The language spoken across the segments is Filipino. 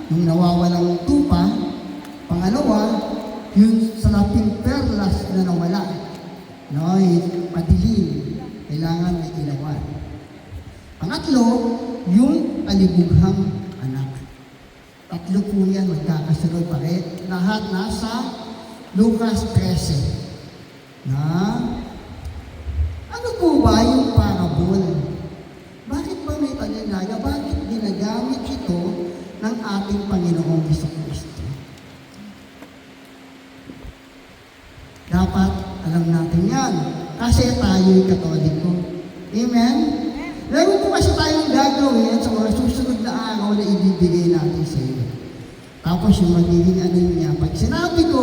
yung nawawalang tupa. Pangalawa, yung salaping perlas na nawala. No, padilim. Kailangan may ilawan. Pangatlo, yung alibughang anak. Tatlo po yan, magkakasunod pa rin. Lahat nasa Lucas 13. Na, ano po ba yung parabol? Bakit ba may panyalaga? Bakit ginagamit ito ng ating Panginoong Jesucristo? Dapat alam natin yan. Kasi tayo'y Katoliko. Amen? Meron po kasi tayong gagawin sa mga susunod na araw na ibibigay natin sa iyo. Tapos yung magiging ano niya, pag sinabi ko,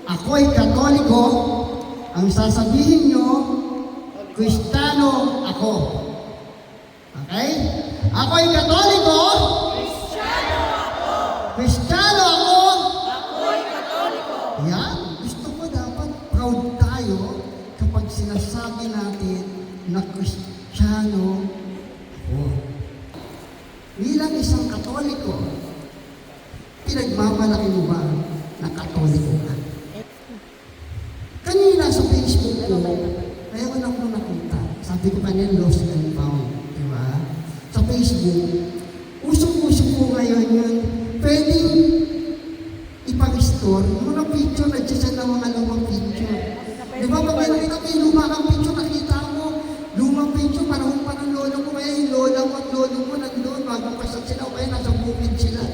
ako'y Katoliko, ang sasabihin nyo, Kristiyano ako. Okay? Ako'y Katoliko, Kristiyano ako! Kristiyano ako. Ako'y Katoliko! Yan. Gusto ko dapat proud tayo kapag sinasabi natin na Kristiyano ako. Bilang isang Katoliko, pinagmamalaki mo ba na Katoliko ka? Kanina sa Facebook ko, mayroon akong nakita. Sabi ko kanina, lost and found. Diba? Sa Facebook, usok-usok po ngayon yun. Pwedeng ipag-store. Yung mga picture, nagsisan ng mga lumang picture. Diba? Pag may nakita ko yung lumang picture, nakita mo, lumang picture, panahon pa ng lolo ko. Kaya yung lola mo at lolo mo nandun, bago pasat sila, o kaya nasa bukid sila.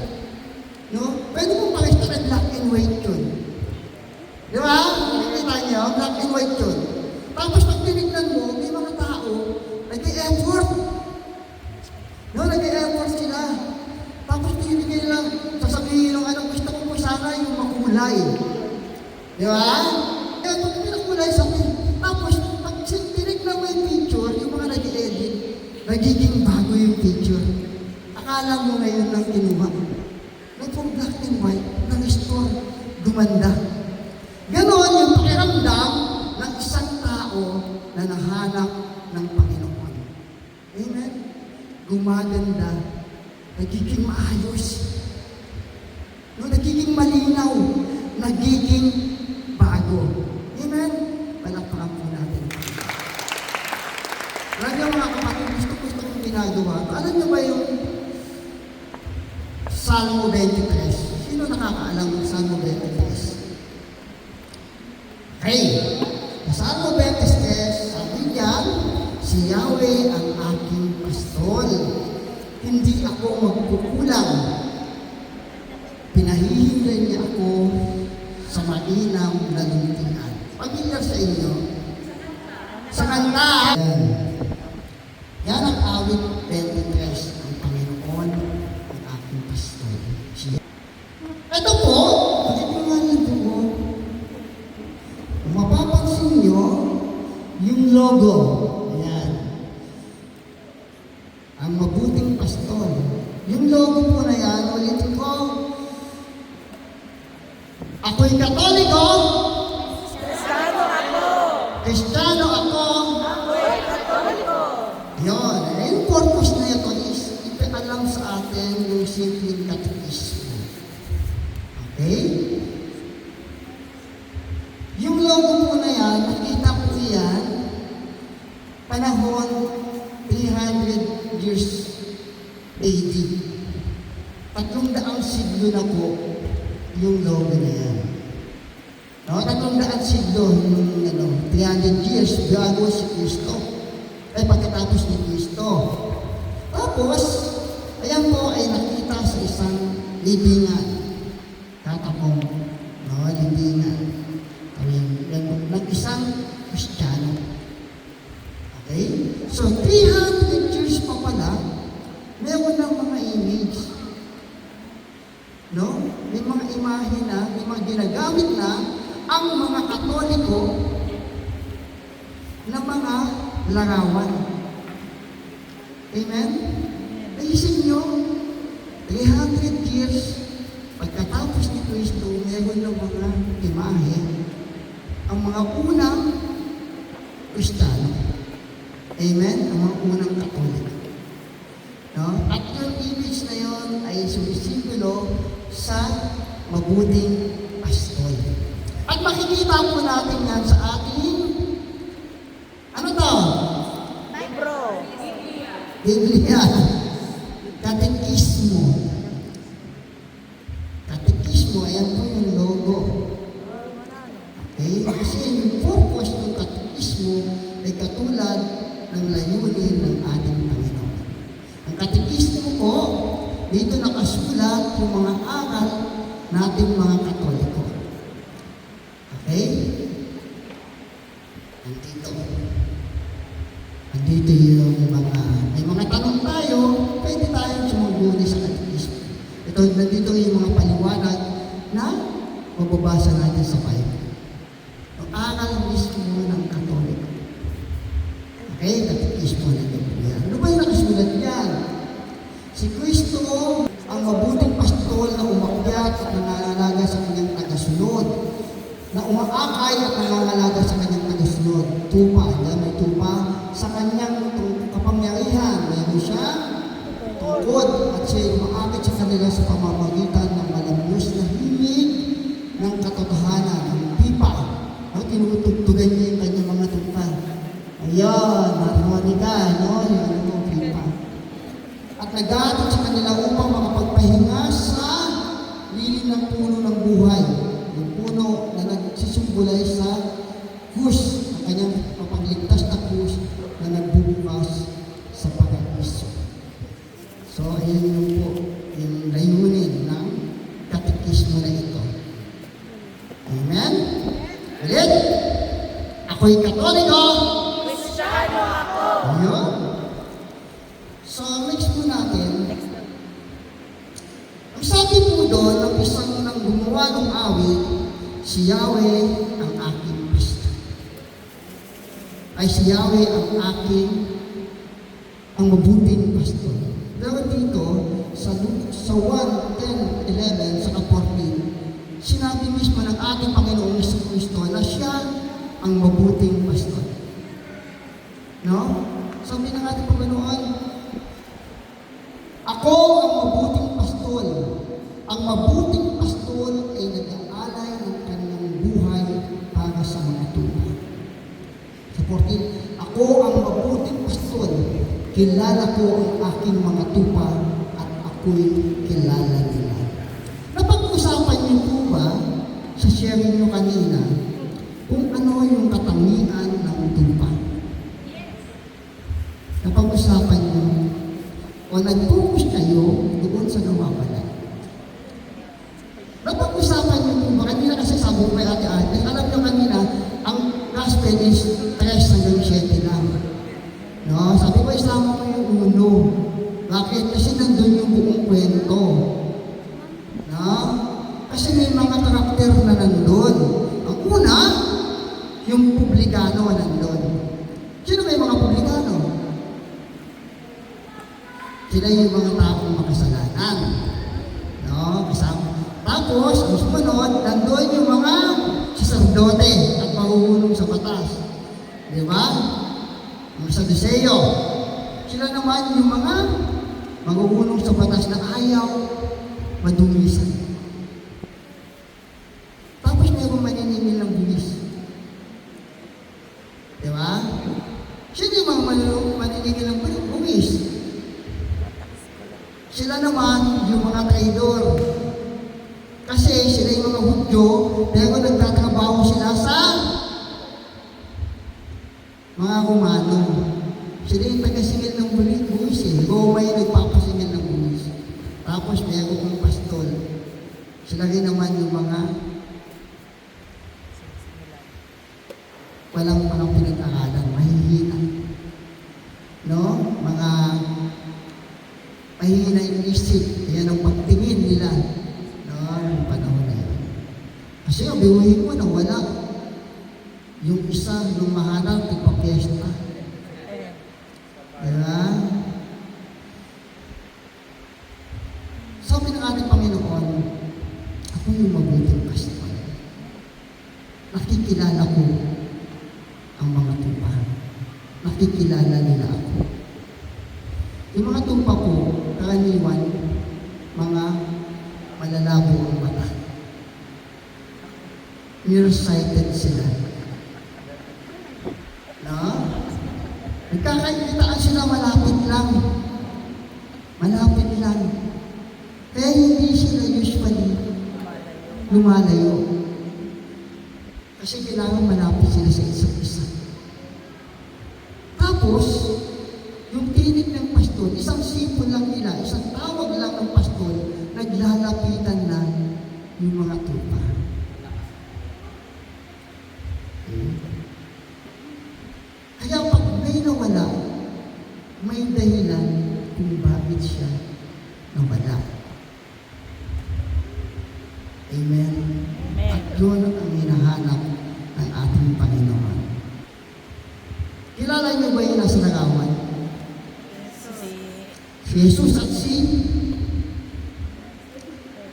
No? Pwede mo pakistore black and white yun. Di ba? Nakikita niyo, black and white yun. Tapos pag tinignan mo, may mga tao, nag-i-effort. No, nag-i-effort sila. Tapos pinibigay nila, sasabihin ng anong gusto ko po sana yung makulay. Di ba? Kaya pag pinakulay sa akin, tapos pag tinignan mo yung picture, yung mga nag-i-edit, nagiging bago yung picture. Akala mo ngayon lang kinuha. Nagpong black and white, nang-store, gumanda. Ganon yung pakiramdam ng isang tao na nahanap ng Panginoon. Amen? Gumaganda, nagiging maayos, no, nagiging malinaw, nagiging bago. Amen? Palakpakan po natin. Marami mga kapatid, gusto kong ginagawa. Alam niyo ba yung Salmo 23? Sino nakakaalam ng Salmo 23? Hey, sa Salmo 23, sabi niya, si Yahweh ang aking pastol. Hindi ako magkukulang. Pinahihingan niya ako sa mainam na lumitingan. Pamilyar sa inyo? Sa kanta. Yan ang awit 23. Ang Panginoon ang aking pastol. Ito po, pagkitingan niyo po, mapapansin nyo yung logo. Ayan. Ang mabuting pastor. Yung logo po na yan, ulitin ko, ako'y Katoliko. Kristiyano ako! Kristiyano ako. Ako'y Katoliko! Yun. Yung purpose na ito is ipialam sa atin yung simpleng katekismo. Okay? Yung logo po na yan, nakita po yan, panahon 300 years AD. 300 siglo na po yung logo na yan. No, 300 siglo, yung 300 years bago si Kristo. Ay pagkatapos ni Kristo. Tapos, ayan po ay nakita sa isang libingan. Katapong, no, libingan. Ng isang Kristiyano. Okay? So, 300 years pa pala, meron ng mga image. No? May mga imahe na, may mga ginagamit na ang mga Katoliko na mga larawan. Amen? Naisip nyo, 300 years, pagkatapos ni Kristo, meron ng mga imahe ang mga unang Kristiyano. Amen? Ang mga unang Katoliko. No? At yung image na yun, ngayon ay sumisimbolo sa mabuting pastol. At makikita po natin yan sa ating, ano to? Libro. Biblia. Katekismo. Katekismo, ayan po yung logo. Okay? Kasi yung purpose ng katekismo ay katulad ng layunin ng ating Panginoon. Ang katekismo po, dito nakasulat yung mga aral nating mga Katoliko. Okay? Andito yung may mga tanong tayo, pwede tayong sumuguni sa katekismo. Nandito yung mga paliwanag na mababasa natin sa Bible. Ang aral mismo ng Katoliko. Okay? Katekismo na ito. Ano ba yung nakasulat yan? Si Kristo ang mabuting pastol na umakyat at nangangalaga sa kanyang tagasunod, na umaakay at nangangalaga sa kanyang tagasunod. Tupa, yan may tupa, sa kanyang kapangyarihan. Mayroon siya tungkod at siya umaakit sa kanila sa pamamagitan ng malambos na himig ng katotohanan, ng pipa. Tinutugtugan niya yung kanyang mga tupa. Ayan, harmonika, no? Yung ano mo, pipa. At nag-aatid sa kanila upang makapagpahinga sa lilim ng puno ng buhay. Yung puno na nagsisumbulay sa krus, ang kanyang mapagligtas na krus na nagbubukas sa paraiso. So, ayan yung po, yung layunin ng katekismo na ito. Amen? Ulit? Ako'y Katoliko. Kristiyano ako. Ayun. So, next po natin, ang sabi po doon, ang isang nang gumawa ng awit, si Yahweh ang aking pastor. Ay si Yahweh ang mabuting pastor. Pero dito, sa 1:10-11, sa 14, sinabi mismo ng ating Panginoong Kristo na siya ang mabuting pastor. No? Sabi ng ating Panginoon, ako ang mabuting pastol. Ang mabuting pastol ay nag-aalay ng kanyang buhay para sa mga tupa. Sa 14, ako ang mabuting pastol. Kilala ko ang aking mga tupa at ako'y kilala nila. Napag-usapan niyo po ba sa sharing niyo kanina kung ano yung katangian ng tupa? Napag-usapan niyo o nag-focus kayo doon sa nawawalan. Napag-usapan niyo po ba? Kanina kasi sabi ko kay Ate Ate, alam niyo kanina, ang gospel is 3-7 lang. No? Sabi ko, isama ko yung uno. Bakit? Kasi nandun yung buong kwento. No? Kasi may mga karakter na nandun. Ang una, yung publikano nandun. Sino may mga publikano? Sila yung mga taong makasalanan. No? Kasama. Tapos, ang sumunod, nandun yung mga saserdote at mahuhulong sa batas. Di ba? Mga Saduseo. Sila naman yung mga mahuhulong sa batas na ayaw madumisan. Tapos mayroong maniningil ng buwis. Di ba? Sino yung mga maniningil ng buwis? Sila naman yung mga traidor. Kasi sila yung mga Hudyo, pero nagtatrabaho sila sa mga Romano. Sila yung taga-singil ng buwis eh. Roma yung nagpapasingil ng buwis. Tapos meron yung pastol. Sila rin naman yung mga walang pinag-aralan, mahihina. No? Mga mahihina yung isip. Yan ang pagtingin nila. No? Yung panahon na yun. Kasi biruhin mo na wala. Yung isa, yung mahanap, ipapiyesta. Diba? Sabi ng ating Panginoon, ako yung mabuting pastol. Nakikilala ko ang mga tupa. Nakikilala nila ako. Yung mga tupa ko, karaniwan, mga malalabo ang mata. Nearsighted sila. No? Nagkakakitaan sila malapit lang. Malapit lang. Kaya hindi sila usually lumalayo. Kasi kailangan malapit sila sa isa't isa. Tapos, yung tinig ng pastor, isang sipon lang nila, isang tawag lang ng pastor, naglalapitan na yung mga tupa. Kaya pag may nawala, may dahilan kung bakit siya nawala. Amen? Amen. At yun ang hinahanap ng ating Panginoon. Kilala niyo ba yung nasa larawan? Si Jesus at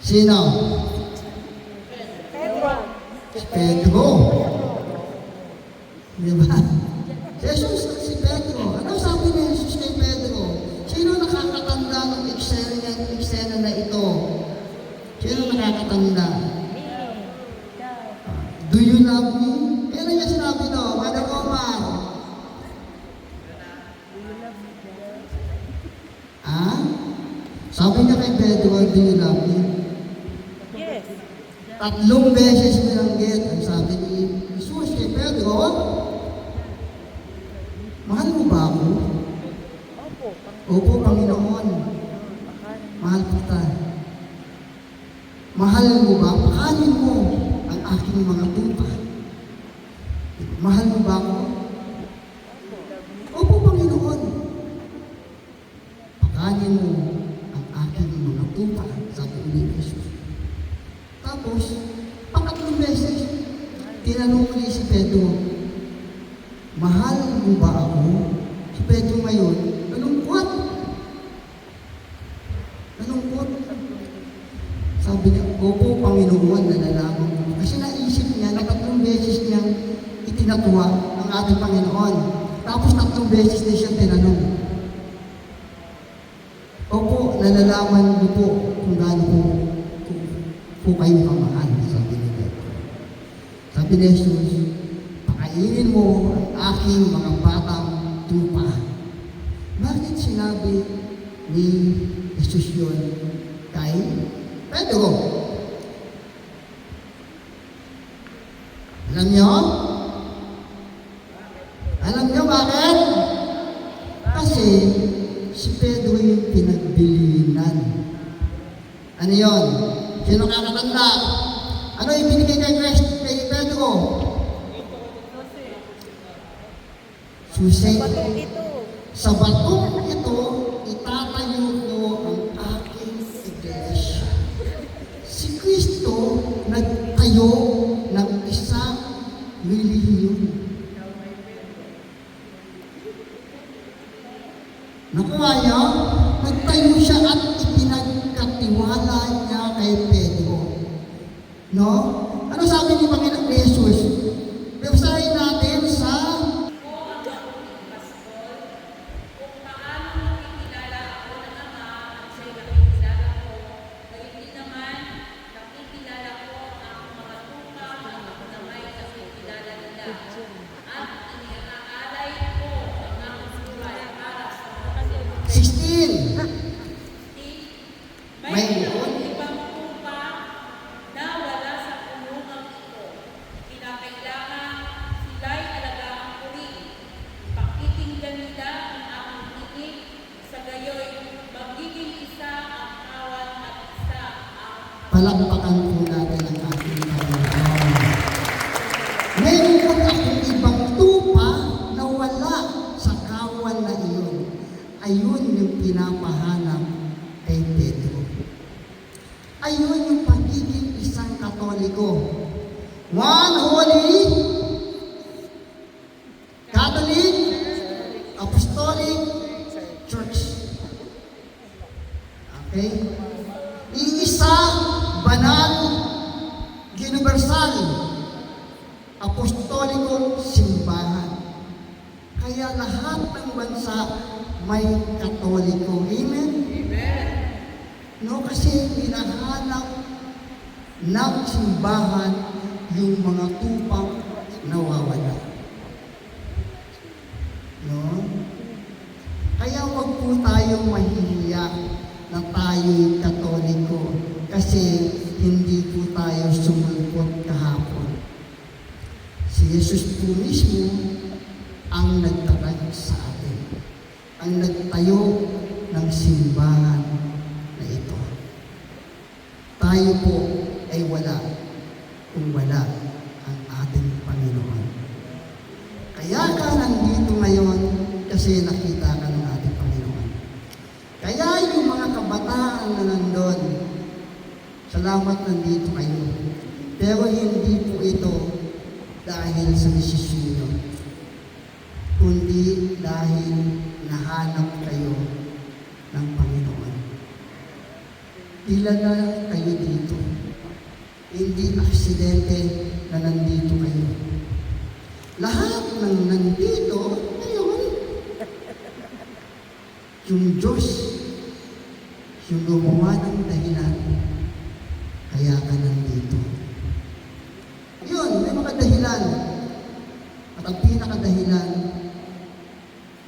sino? Pedro. Si Pedro. Di ba? Si Jesus at si Pedro. Ano sabi ni Jesus kay Pedro? Sino nakakatanda ng eksena na ito? Sino nakakatanda? Do you love me? Kailan niya sinabi ito? Brother Omar. Ah? Sabi niya kay Pedro, do you love me? Yes. 3 beses binanggit ang sabi ni Jesus kay Pedro, mahal mo ba ako? Opo. Opo, Panginoon. Mahal kita. Mahal mo ba? Pakanin mo ang aking mga tupa. Mahal mo ba ako? Opo, Panginoon. Pakanin mo ang aking mga tupa, sabi ni Jesus. Tapos, 3 beses, tinanong ni si Pedro, mahal mo ba ako? Si Pedro ngayon, nalungkot. Nalungkot. Sabi niya, opo, Panginoon, nalalaman mo. Kasi naisip niya na 3 beses niyang itinatuwa ang ating Panginoon. Tapos 3 beses din siya tinanong. Opo, nalalaman niyo po kung gaano po kayo kamahal, sabi ni Pedro. Sabi ni Jesus, pakainin mo ang aking mga batang tupa. Bakit sinabi ni Jesus yun kay Pedro? Alam niyo? Alam niyo bakit? Kasi si Pedro yung pinagbilinan. Ano yun? Sino kakatanda? Ano yung binigay kay Pedro? Susi. Batong ito. Sa batong ito, itatayo ko ang aking iglesia. Si Kristo nagtayo ng isang relihiyon. Nakuha niya, nagtayo siya at ipinagkatiwala niya kay Pedro. No? Ano sabi ni Panginoon ni Jesus? Basahin natin sa mayroon. Ibang tupa na wala sa kulungan ito. Kinakailangan sila'y alagaan puri. Pakikinggan nila ang aking tinig. Sa gayoy, magiging isa ang kawan at isa ang Palakpakan po natin ang ating Panginoon. Meron po akong ibang tupa na wala sa kawan na iyon. Ayun yung pinapahanap kay Pedro. Ayun yung pagiging isang Katoliko. One Holy Catholic Apostolic Church. Okay? Iisa, banal, universal, apostolikong simbahan. Kaya lahat ng bansa may Katoliko. Amen? No, kasi hinahanap ng simbahan yung mga tupang nawawala. No? Kaya wag po tayong mahihiya na tayo'y Katoliko kasi hindi po tayo sumulpot kahapon. Si Jesus po mismo ang nagtatag sa atin, ang nagtayo ng simbahan na ito. Tayo po ay wala kung wala ang ating Panginoon. Kaya ka nandito ngayon kasi nakita ka ng ating Panginoon. Kaya yung mga kabataan na nandun, salamat nandito kayo. Pero hindi po ito dahil sa desisyon nyo, kundi dahil nahanap kayo ng Panginoon. Kilala kayo dito. Hindi aksidente na nandito kayo. Lahat ng nandito ngayon, yung Diyos, yung gumawa ng dahilan, kaya ka nandito. Yun, may mga dahilan. At ang pinakadahilan,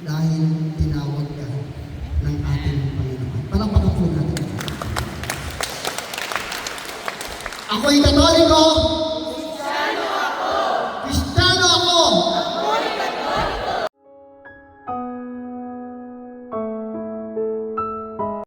dahil tinawag ka ng ating Panginoon. Palakpakan po natin. Ako'y Katoliko,